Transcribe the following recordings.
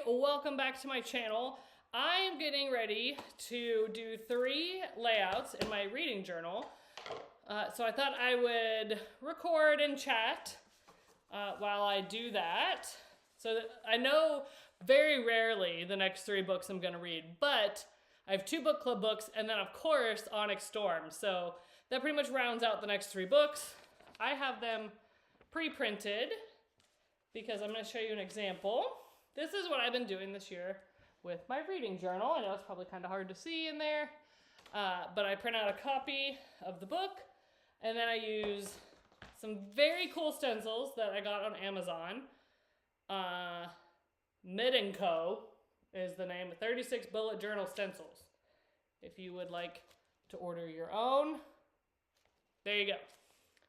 welcome back to my channel. I'm getting ready to do 3 layouts in my reading journal. So I thought I would record and chat while I do that. So that I know very rarely the next 3 books I'm gonna read, but I have 2 book club books and then of course Onyx Storm. So that pretty much rounds out the next 3 books. I have them pre-printed because I'm gonna show you an example. This is what I've been doing this year with my reading journal. I know it's probably kind of hard to see in there, but I print out a copy of the book, and then I use some very cool stencils that I got on Amazon. Mid & Co. is the name, 36 bullet journal stencils. If you would like to order your own, there you go.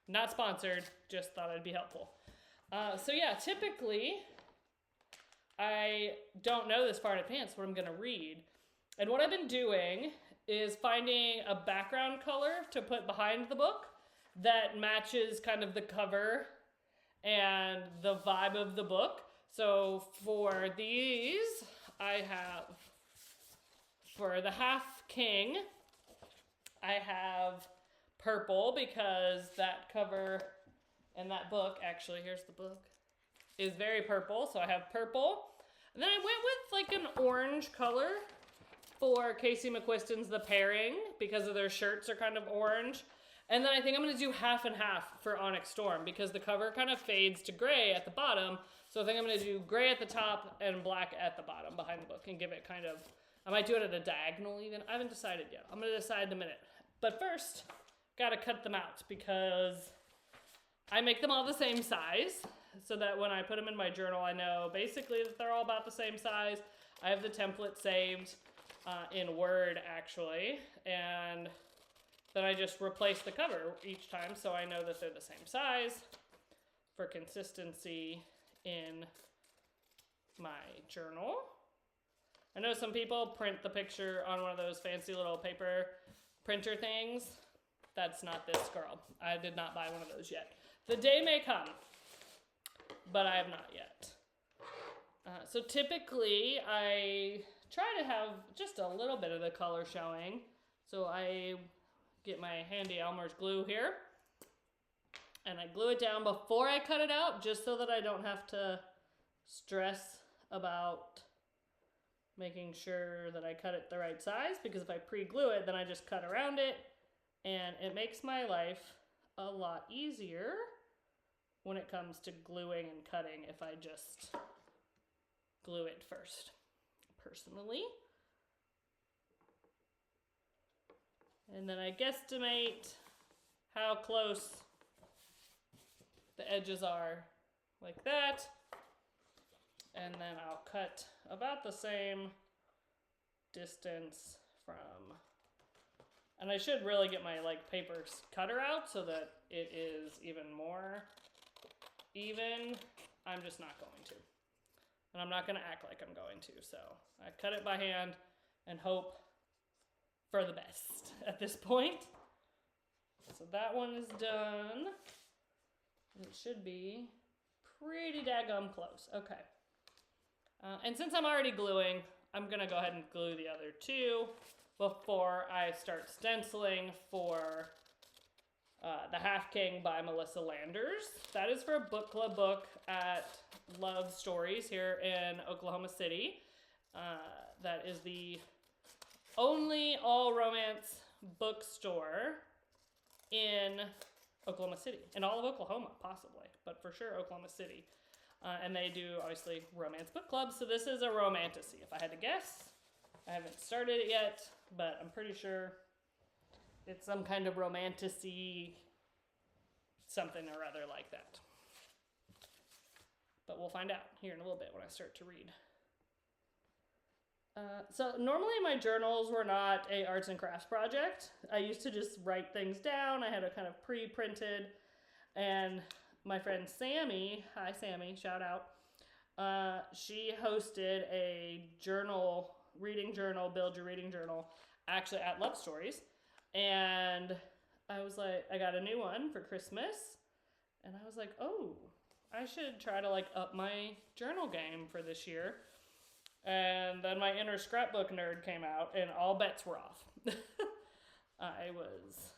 Not sponsored, just thought it'd be helpful. So yeah, typically, I don't know this far in advance what I'm gonna read. And what I've been doing is finding a background color to put behind the book that matches kind of the cover and the vibe of the book. So for these, I have, for the Half King, I have purple because that cover and that book, actually, here's the book, is very purple, so I have purple. And then I went with like an orange color for Casey McQuiston's The Pairing because of their shirts are kind of orange. And then I think I'm gonna do half and half for Onyx Storm because the cover kind of fades to gray at the bottom. So I think I'm gonna do gray at the top and black at the bottom behind the book and give it kind of, I might do it at a diagonal even. I haven't decided yet. I'm gonna decide in a minute. But first, gotta cut them out because I make them all the same size so that when I put them in my journal, I know basically that they're all about the same size. I have the template saved in Word actually, and then I just replace the cover each time so I know that they're the same size for consistency in my journal. I know some people print the picture on one of those fancy little paper printer things. That's not this girl. I did not buy one of those yet. The day may come, but I have not yet. So typically, I try to have just a little bit of the color showing. So I get my handy Elmer's glue here, and I glue it down before I cut it out, just so that I don't have to stress about making sure that I cut it the right size, because if I pre-glue it, then I just cut around it, and it makes my life a lot easier when it comes to gluing and cutting if I just glue it first, personally. And then I guesstimate how close the edges are, like that. And then I'll cut about the same distance from, and I should really get my paper cutter out so that it is even more even. I'm just not going to. And I'm not gonna act like I'm going to. So I cut it by hand and hope for the best at this point. So that one is done. It should be pretty daggum close. Okay. And since I'm already gluing, I'm gonna go ahead and glue the other 2 before I start stenciling for The Half King by Melissa Landers. That is for a book club book at Love Stories here in Oklahoma City. That is the only all-romance bookstore in Oklahoma City. In all of Oklahoma, possibly, but for sure Oklahoma City. And they do, obviously, romance book clubs, so this is a romantasy, if I had to guess. I haven't started it yet, but I'm pretty sure it's some kind of romantasy something or other like that. But we'll find out here in a little bit when I start to read. So normally my journals were not a arts and crafts project. I used to just write things down. I had a kind of pre-printed, and my friend Sammy, hi Sammy, shout out. She hosted a journal, reading journal, build your reading journal, actually at Love Stories. And I was like, I got a new one for Christmas. And I was like, oh, I should try to up my journal game for this year. And then my inner scrapbook nerd came out, and all bets were off. I was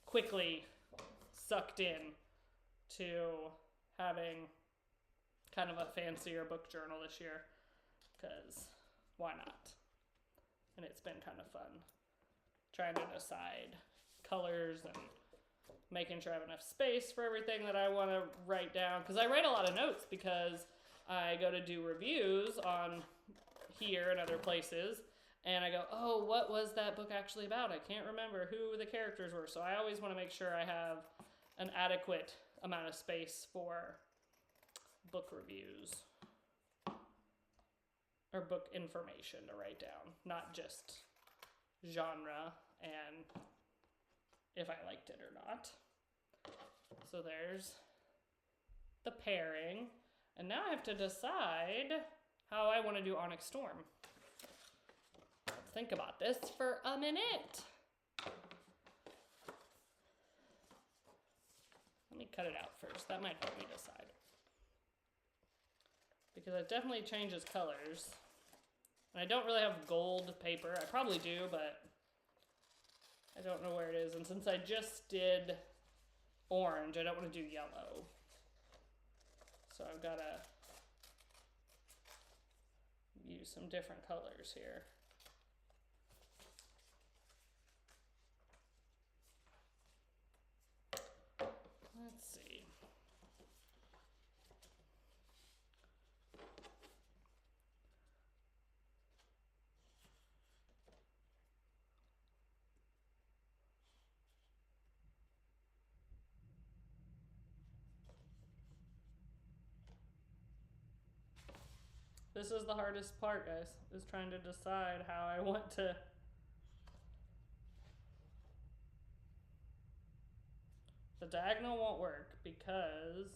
quickly sucked in to having kind of a fancier book journal this year, because why not? And it's been kind of fun trying to decide colors and making sure I have enough space for everything that I want to write down, because I write a lot of notes because I go to do reviews on here and other places, and I go, oh, what was that book actually about? I can't remember who the characters were. So I always want to make sure I have an adequate amount of space for book reviews or book information to write down, not just genre and if I liked it or not. So there's the pairing. And now I have to decide how I want to do Onyx Storm. Let's think about this for a minute. Let me cut it out first. That might help me decide. Because it definitely changes colors. And I don't really have gold paper. I probably do, but I don't know where it is. And since I just did orange, I don't want to do yellow. So I've got to use some different colors here. Let's see. This is the hardest part, guys, is trying to decide how I want to. The diagonal won't work because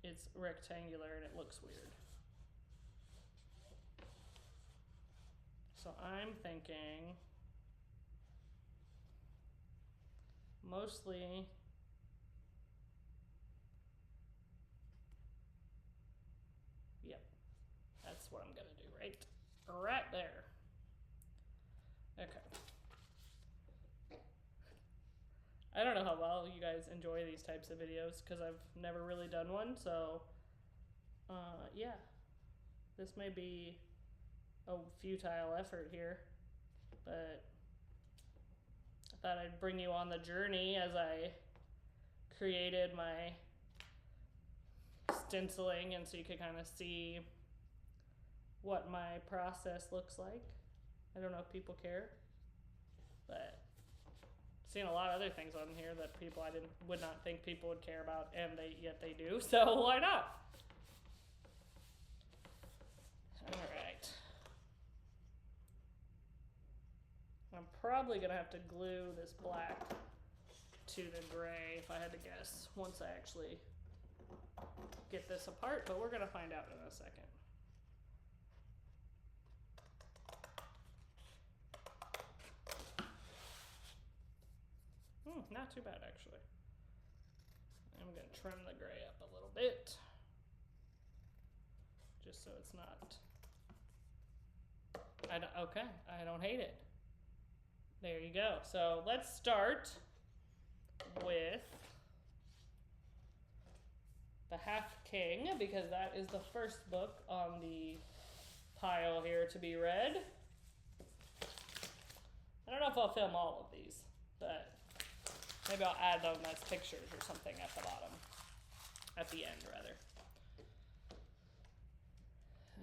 it's rectangular and it looks weird. So I'm thinking mostly that's what I'm gonna do right there. Okay. I don't know how well you guys enjoy these types of videos because I've never really done one, so yeah, this may be a futile effort here, but I thought I'd bring you on the journey as I created my stenciling, and so you could kind of see what my process looks like. I don't know if people care, but I've seen a lot of other things on here that people would not think people would care about, and yet they do, so why not? Alright. I'm probably gonna have to glue this black to the gray if I had to guess once I actually get this apart, but we're gonna find out in a second. Not too bad, actually. I'm going to trim the gray up a little bit, just so it's not. Okay, I don't hate it. There you go. So let's start with The Half King, because that is the first book on the pile here to be read. I don't know if I'll film all of these, but maybe I'll add them as pictures or something at the bottom. At the end, rather.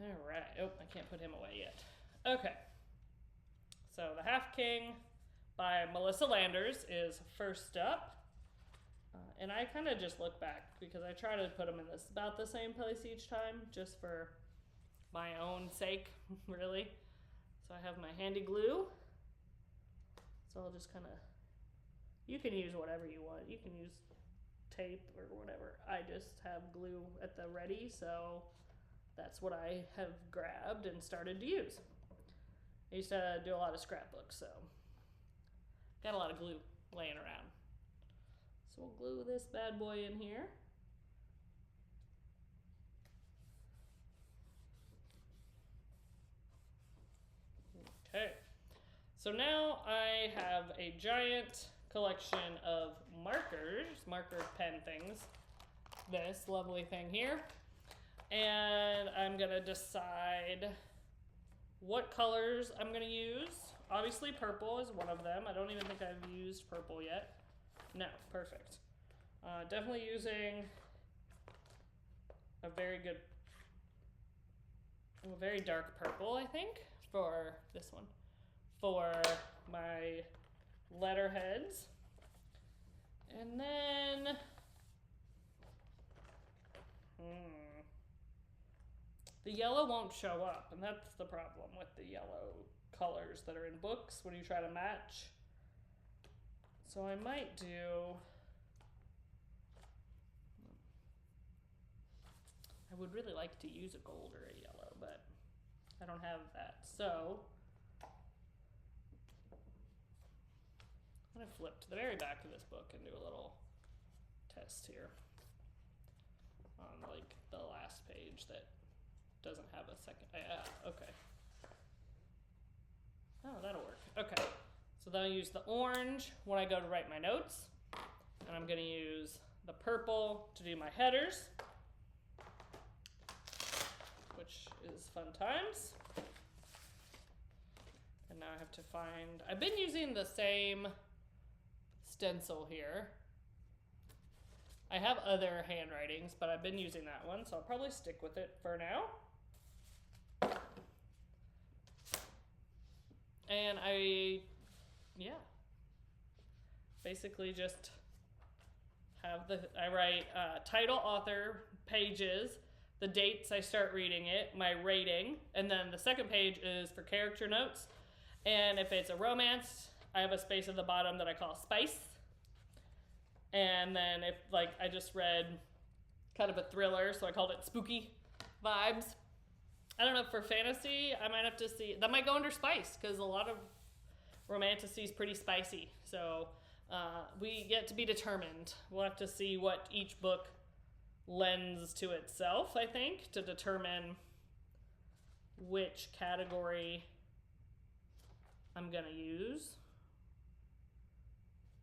Alright. Oh, I can't put him away yet. Okay. So, The Half King by Melissa Landers is first up. And I kind of just look back because I try to put them in about the same place each time, just for my own sake, really. So I have my handy glue. So I'll just kind of. You can use whatever you want. You can use tape or whatever. I just have glue at the ready, so that's what I have grabbed and started to use. I used to do a lot of scrapbooks, so got a lot of glue laying around. So we'll glue this bad boy in here. So now I have a giant collection of markers, marker pen things. This lovely thing here. And I'm gonna decide what colors I'm gonna use. Obviously purple is one of them. I don't even think I've used purple yet. No, perfect. Definitely using a very dark purple, I think, for this one. For my letterheads. And then, the yellow won't show up, and that's the problem with the yellow colors that are in books when you try to match. So I might do, I would really like to use a gold or a yellow, but I don't have that. So I'm gonna flip to the very back of this book and do a little test here on like the last page that doesn't have a second. Okay. Oh, that'll work. Okay. So then I use the orange when I go to write my notes. And I'm gonna use the purple to do my headers, which is fun times. And now I have to find, I've been using the same stencil here. I have other handwritings, but I've been using that one, so I'll probably stick with it for now. And I basically just have I write title, author, pages, the dates I start reading it, my rating, and then the second page is for character notes. And if it's a romance, I have a space at the bottom that I call spice. And then if like I just read kind of a thriller, so I called it spooky vibes. I don't know, for fantasy, I might have to see, that might go under spice, because a lot of romantasy is pretty spicy. So we get to be determined. We'll have to see what each book lends to itself, I think, to determine which category I'm gonna use.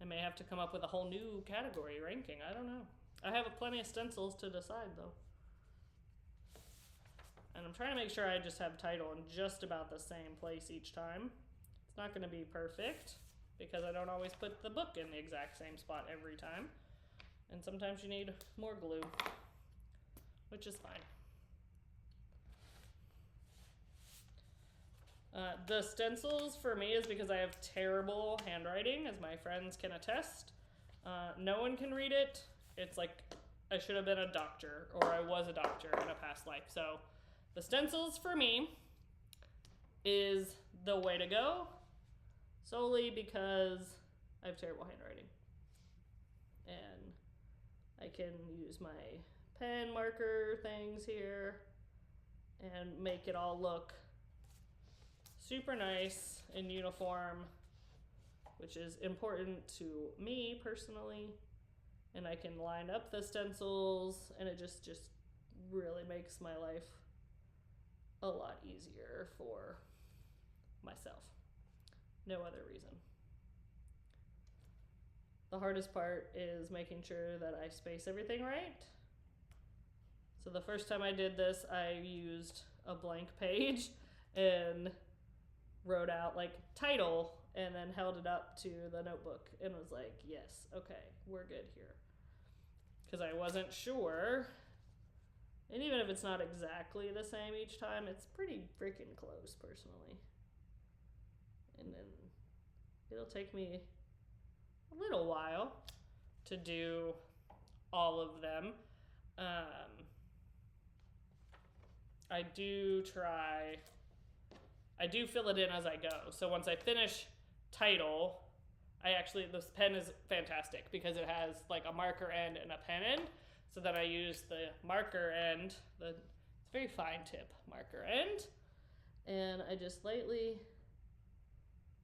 I may have to come up with a whole new category ranking. I don't know. I have plenty of stencils to decide, though. And I'm trying to make sure I just have title in just about the same place each time. It's not going to be perfect because I don't always put the book in the exact same spot every time. And sometimes you need more glue, which is fine. The stencils for me is because I have terrible handwriting, as my friends can attest. No one can read it. It's like I should have been a doctor, or I was a doctor in a past life. So the stencils for me is the way to go, solely because I have terrible handwriting. And I can use my pen marker things here and make it all look super nice and uniform, which is important to me personally. And I can line up the stencils, and it just really makes my life a lot easier for myself. No other reason. The hardest part is making sure that I space everything right. So the first time I did this, I used a blank page and wrote out like title and then held it up to the notebook and was like, yes, okay, we're good here. Because I wasn't sure. And even if it's not exactly the same each time, it's pretty freaking close personally. And then it'll take me a little while to do all of them. I do fill it in as I go. So once I finish title, this pen is fantastic because it has like a marker end and a pen end. So then I use the marker end, it's very fine tip marker end, and I just lightly,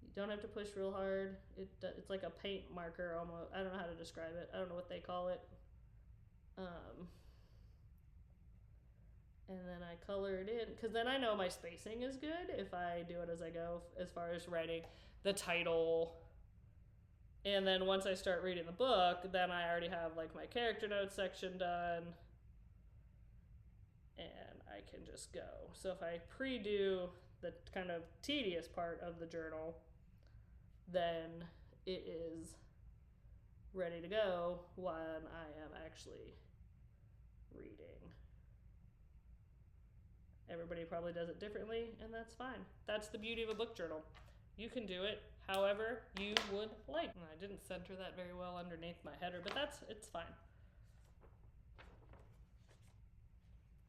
you don't have to push real hard. It's like a paint marker almost. I don't know how to describe it. I don't know what they call it. And then I color it in, because then I know my spacing is good if I do it as I go, as far as writing the title. And then once I start reading the book, then I already have like my character notes section done. And I can just go. So if I pre-do the kind of tedious part of the journal, then it is ready to go when I am actually reading. Everybody probably does it differently, and that's fine. That's the beauty of a book journal. You can do it however you would like. And I didn't center that very well underneath my header, but it's fine.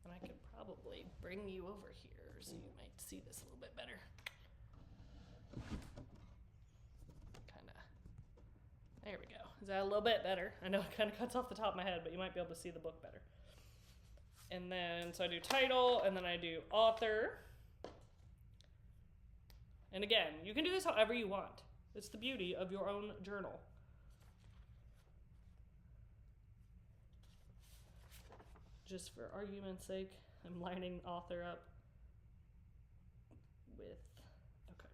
And I could probably bring you over here so you might see this a little bit better. There we go. Is that a little bit better? I know it kind of cuts off the top of my head, but you might be able to see the book better. And then, so I do title, and then I do author. And again, you can do this however you want. It's the beauty of your own journal. Just for argument's sake, I'm lining author up with, okay.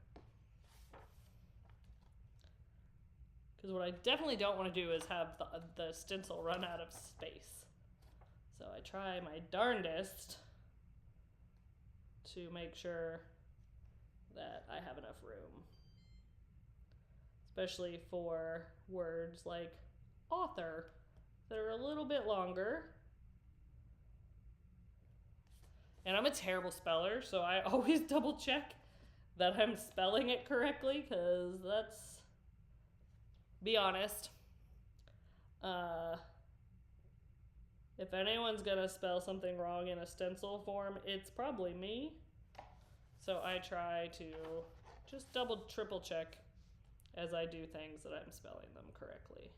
Because what I definitely don't want to do is have the stencil run out of space. So I try my darndest to make sure that I have enough room. Especially for words like author that are a little bit longer. And I'm a terrible speller, so I always double check that I'm spelling it correctly, because that's, be honest, if anyone's gonna spell something wrong in a stencil form, it's probably me. So I try to just double, triple check as I do things that I'm spelling them correctly,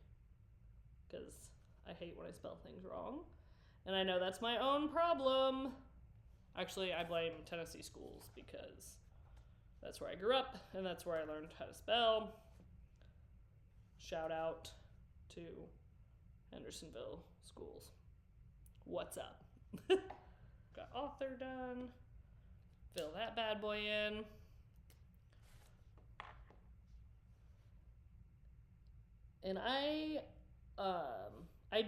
because I hate when I spell things wrong. And I know that's my own problem. Actually, I blame Tennessee schools, because that's where I grew up and that's where I learned how to spell. Shout out to Hendersonville schools. What's up? Got author done. Fill that bad boy in. And I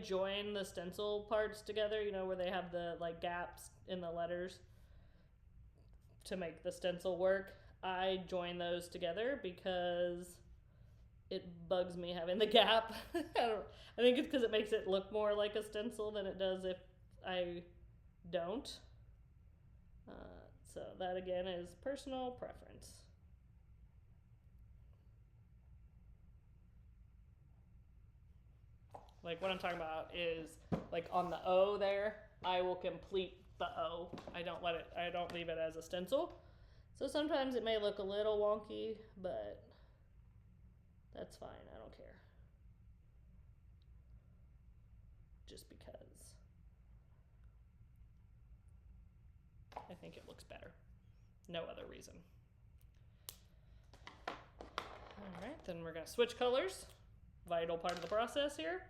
join the stencil parts together, you know, where they have the like gaps in the letters to make the stencil work. I join those together because it bugs me having the gap. I think it's because it makes it look more like a stencil than it does if I don't. So that again is personal preference. Like what I'm talking about is like on the O there, I will complete the O. I don't leave it as a stencil. So sometimes it may look a little wonky, but that's fine. I don't care. Just because I think it looks better. No other reason. All right, then we're gonna switch colors. Vital part of the process here.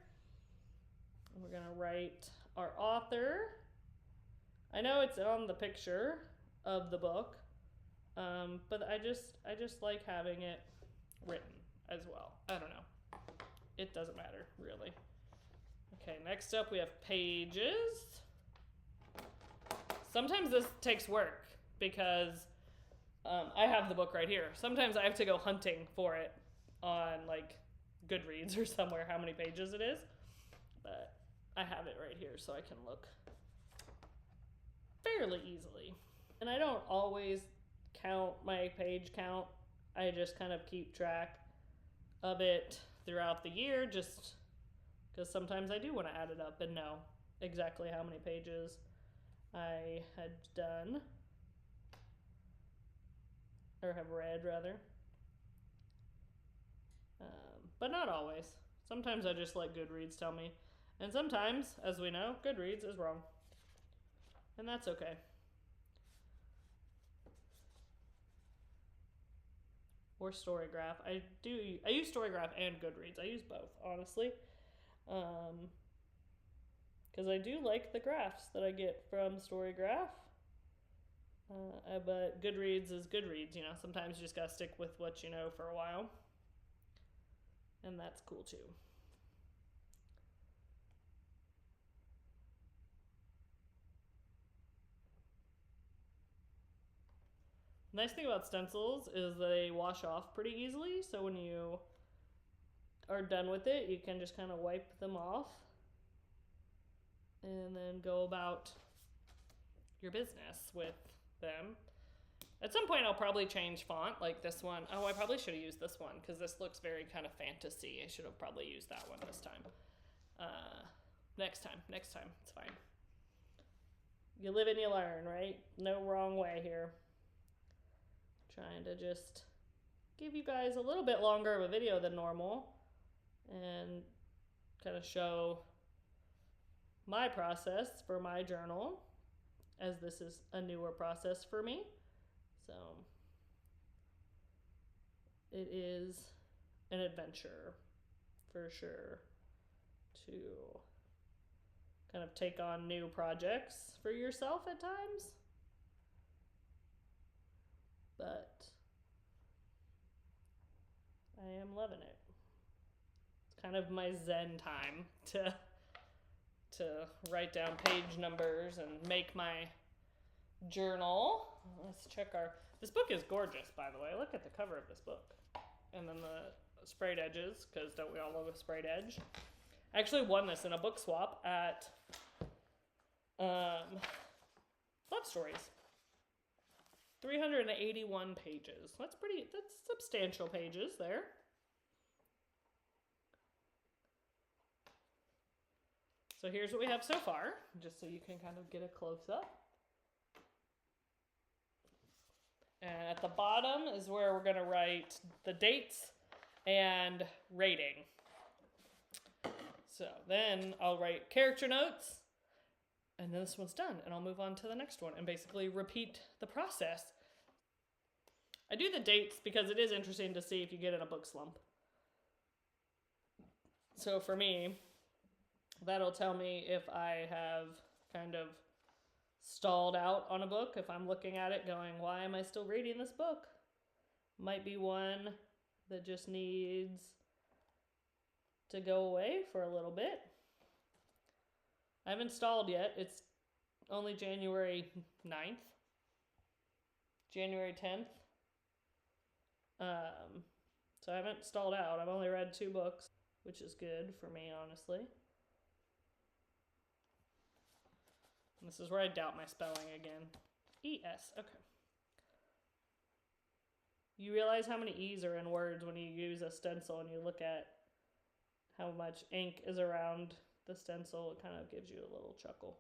We're gonna write our author. I know it's on the picture of the book, but I just like having it written as well. I don't know. It doesn't matter, really. Okay, next up we have pages. Sometimes this takes work because I have the book right here. Sometimes I have to go hunting for it on like Goodreads or somewhere, how many pages it is. But I have it right here so I can look fairly easily. And I don't always count my page count. I just kind of keep track of it throughout the year, just because sometimes I do want to add it up and know exactly how many pages I had done, or have read rather. But not always. Sometimes I just let Goodreads tell me. And sometimes, as we know, Goodreads is wrong. And that's okay. Or Storygraph. I use Storygraph and Goodreads. I use both, honestly. because I do like the graphs that I get from Storygraph. But Goodreads is Goodreads, you know. Sometimes you just gotta stick with what you know for a while. And that's cool too. Nice thing about stencils is they wash off pretty easily, so when you are done with it, you can just kind of wipe them off and then go about your business with them. At some point, I'll probably change font, like this one. Oh, I probably should have used this one because this looks very kind of fantasy. I should have probably used that one this time. Next time, it's fine. You live and you learn, right? No wrong way here. Trying to just give you guys a little bit longer of a video than normal and kind of show my process for my journal, as this is a newer process for me. So it is an adventure for sure to kind of take on new projects for yourself at times. But I am loving it. It's kind of my zen time to write down page numbers and make my journal. Let's check this book is gorgeous, by the way. Look at the cover of this book. And then the sprayed edges, because don't we all love a sprayed edge? I actually won this in a book swap at Love Stories. 381 pages. That's substantial pages there. So here's what we have so far, just so you can kind of get a close-up. And at the bottom is where we're going to write the dates and rating. So then I'll write character notes, and then this one's done, and I'll move on to the next one and basically repeat the process. I do the dates because it is interesting to see if you get in a book slump. So for me, that'll tell me if I have kind of stalled out on a book. If I'm looking at it going, why am I still reading this book? Might be one that just needs to go away for a little bit. I haven't stalled yet. It's only January 9th. January 10th. So I haven't stalled out. I've only read 2 books, which is good for me, honestly. And this is where I doubt my spelling again. E-S, okay. You realize how many E's are in words when you use a stencil and you look at how much ink is around the stencil. It kind of gives you a little chuckle.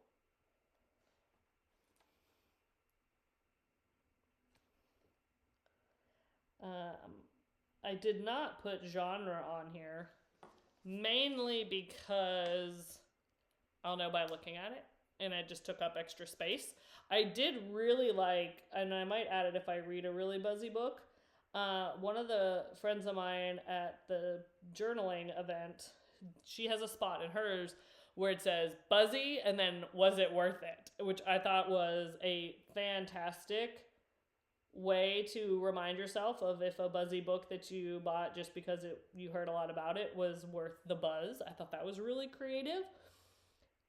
I did not put genre on here, mainly because I'll know by looking at it, and I just took up extra space. I did really like, and I might add it if I read a really buzzy book, one of the friends of mine at the journaling event, she has a spot in hers where it says buzzy and then was it worth it, which I thought was a fantastic way to remind yourself of if a buzzy book that you bought just because you heard a lot about it was worth the buzz. I thought that was really creative.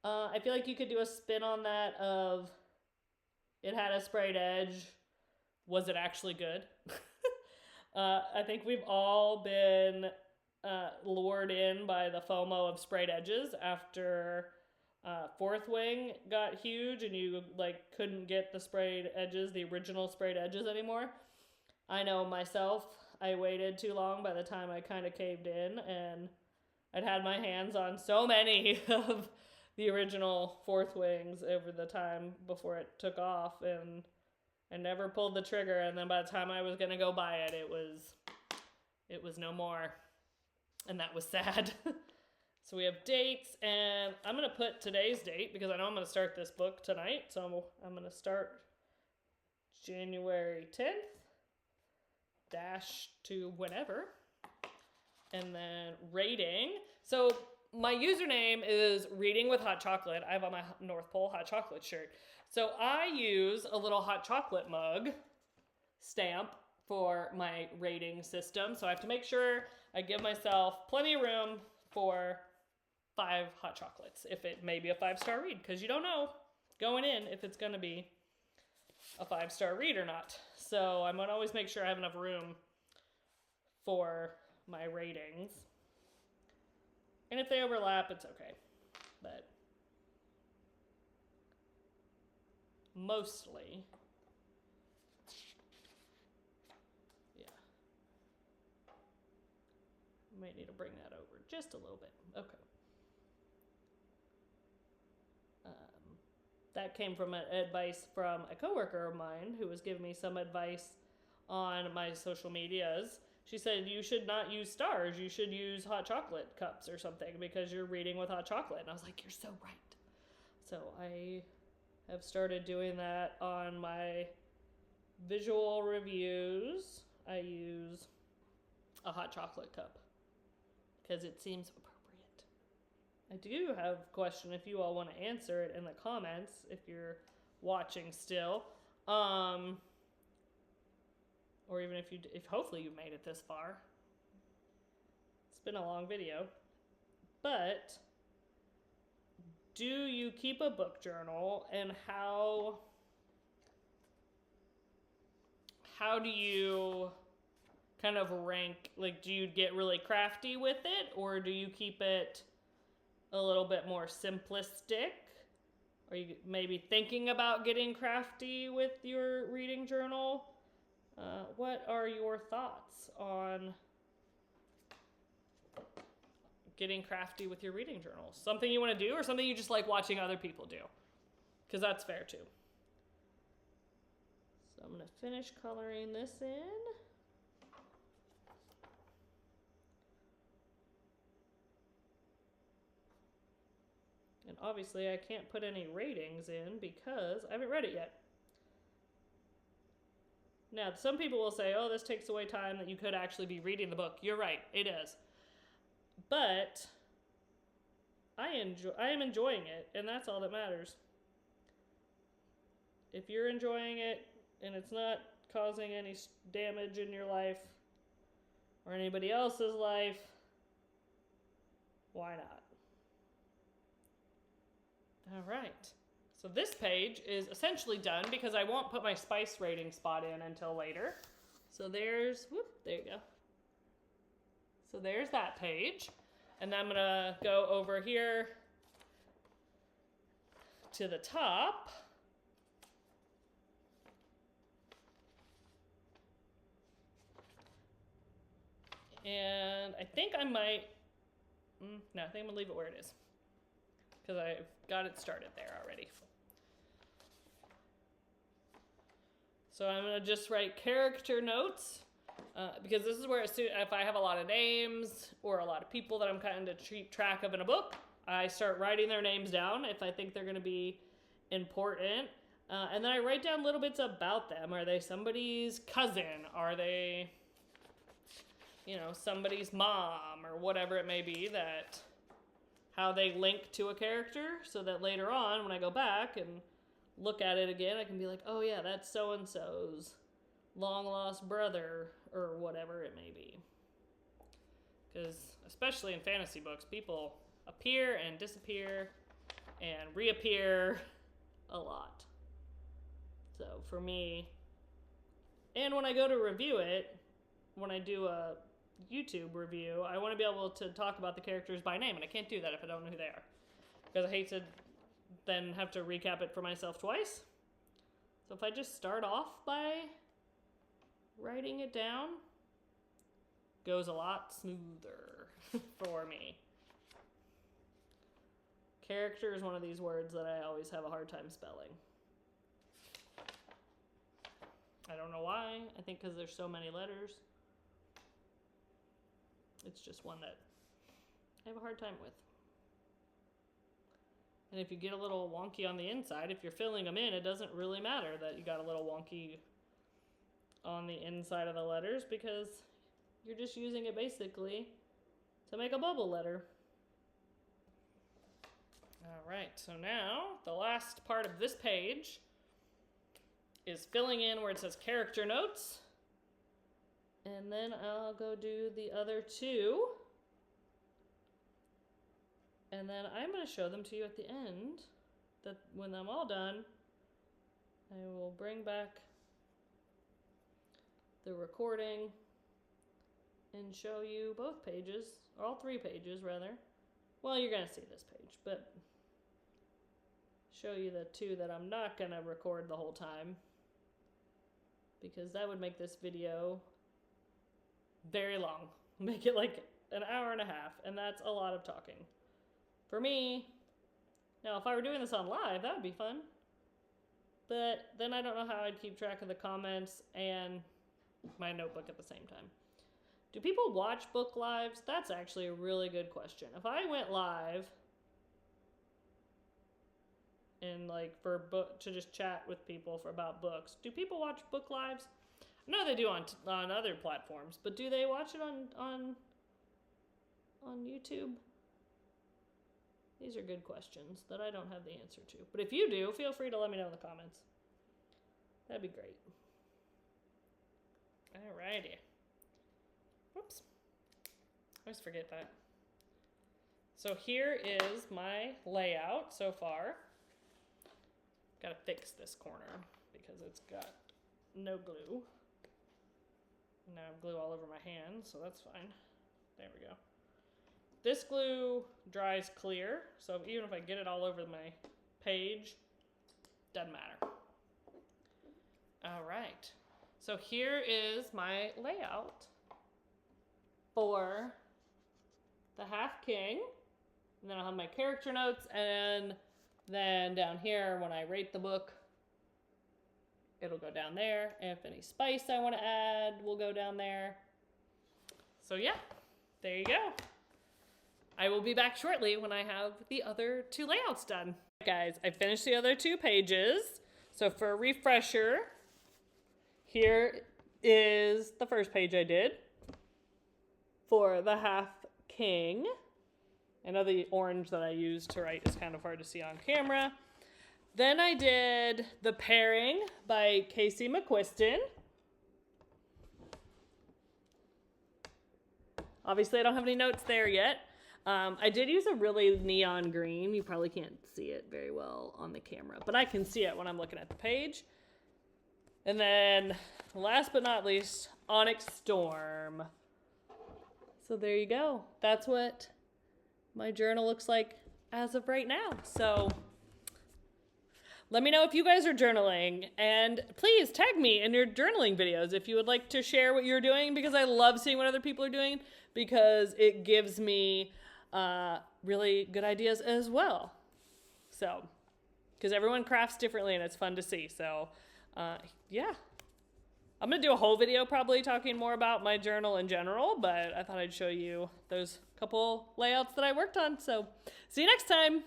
I feel like you could do a spin on that of it had a sprayed edge. Was it actually good? I think we've all been lured in by the FOMO of sprayed edges after Fourth Wing got huge and you couldn't get the sprayed edges, the original sprayed edges anymore. I know myself, I waited too long by the time I kind of caved in, and I'd had my hands on so many of the original Fourth Wings over the time before it took off, and I never pulled the trigger, and then by the time I was going to go buy it, it was no more, and that was sad. So we have dates, and I'm going to put today's date because I know I'm going to start this book tonight. So I'm going to start January 10th, dash to whenever, and then rating. So my username is Reading with Hot Chocolate. I have on my North Pole hot chocolate shirt. So I use a little hot chocolate mug stamp for my rating system. So I have to make sure I give myself plenty of room for 5 hot chocolates, if it may be a 5-star read, because you don't know going in if it's going to be a 5-star read or not. So I'm going to always make sure I have enough room for my ratings. And if they overlap, it's okay. But mostly, yeah. Might need to bring that over just a little bit. Okay. That came from advice from a coworker of mine who was giving me some advice on my social medias. She said, you should not use stars. You should use hot chocolate cups or something because you're reading with hot chocolate. And I was like, you're so right. So I have started doing that on my visual reviews. I use a hot chocolate cup because it seems appropriate. I do have a question if you all want to answer it in the comments if you're watching still. Or even if hopefully you've made it this far. It's been a long video. But do you keep a book journal, and how do you kind of rank, like, do you get really crafty with it, or do you keep it a little bit more simplistic? Are you maybe thinking about getting crafty with your reading journal? What are your thoughts on getting crafty with your reading journal? Something you want to do, or something you just like watching other people do? Because that's fair too. So I'm going to finish coloring this in. And obviously I can't put any ratings in because I haven't read it yet. Now, some people will say, oh, this takes away time that you could actually be reading the book. You're right, it is. But I am enjoying it, and that's all that matters. If you're enjoying it and it's not causing any damage in your life or anybody else's life, why not? All right. So this page is essentially done because I won't put my spice rating spot in until later. So there you go. So there's that page. And then I'm going to go over here to the top. And I think I might, no, I think I'm going to leave it where it is, because I've got it started there already. So I'm going to just write character notes, because this is where if I have a lot of names or a lot of people that I'm kind of keep track of in a book, I start writing their names down if I think they're going to be important. And then I write down little bits about them. Are they somebody's cousin? Are they, somebody's mom or whatever it may be, that how they link to a character, so that later on when I go back and look at it again, I can be like, oh yeah, that's so-and-so's long lost brother or whatever it may be. Because especially in fantasy books, people appear and disappear and reappear a lot. So for me, and when I go to review it, when I do a YouTube review, I want to be able to talk about the characters by name, and I can't do that if I don't know who they are, because I hate to then have to recap it for myself twice. So if I just start off by writing it down, goes a lot smoother for me. Character is one of these words that I always have a hard time spelling. I don't know why. I think because there's so many letters. It's just one that I have a hard time with. And if you get a little wonky on the inside, if you're filling them in, it doesn't really matter that you got a little wonky on the inside of the letters, because you're just using it basically to make a bubble letter. All right, so now the last part of this page is filling in where it says character notes. And then I'll go do the other two. And then I'm going to show them to you at the end. That when I'm all done, I will bring back the recording and show you both pages, or all 3 pages rather. Well, you're going to see this page, but show you the 2 that I'm not going to record the whole time, because that would make this video very long. Make it like an hour and a half, and that's a lot of talking. For me, now if I were doing this on live, that would be fun. But then I don't know how I'd keep track of the comments and my notebook at the same time. Do people watch book lives? That's actually a really good question. If I went live and like for book to just chat with people about books, do people watch book lives? I know they do on other platforms, but do they watch it on YouTube? These are good questions that I don't have the answer to. But if you do, feel free to let me know in the comments. That'd be great. Alrighty. Whoops. I always forget that. So here is my layout so far. Gotta fix this corner because it's got no glue. Now I have glue all over my hand, so that's fine. There we go. This glue dries clear, so even if I get it all over my page, doesn't matter. All right, so here is my layout for the Half King. And then I'll have my character notes, and then down here, when I rate the book, it'll go down there. If any spice I want to add will go down there. So yeah, there you go. I will be back shortly when I have the other 2 layouts done. Guys, I finished the other 2 pages. So for a refresher, here is the first page I did for the Half King. I know the orange that I used to write is kind of hard to see on camera. Then I did The Pairing by Casey McQuiston. Obviously, I don't have any notes there yet. I did use a really neon green. You probably can't see it very well on the camera, but I can see it when I'm looking at the page. And then, last but not least, Onyx Storm. So there you go. That's what my journal looks like as of right now. So let me know if you guys are journaling, and please tag me in your journaling videos if you would like to share what you're doing, because I love seeing what other people are doing, because it gives me really good ideas as well. So, because everyone crafts differently and it's fun to see. So, yeah. I'm going to do a whole video probably talking more about my journal in general, but I thought I'd show you those couple layouts that I worked on. So, see you next time.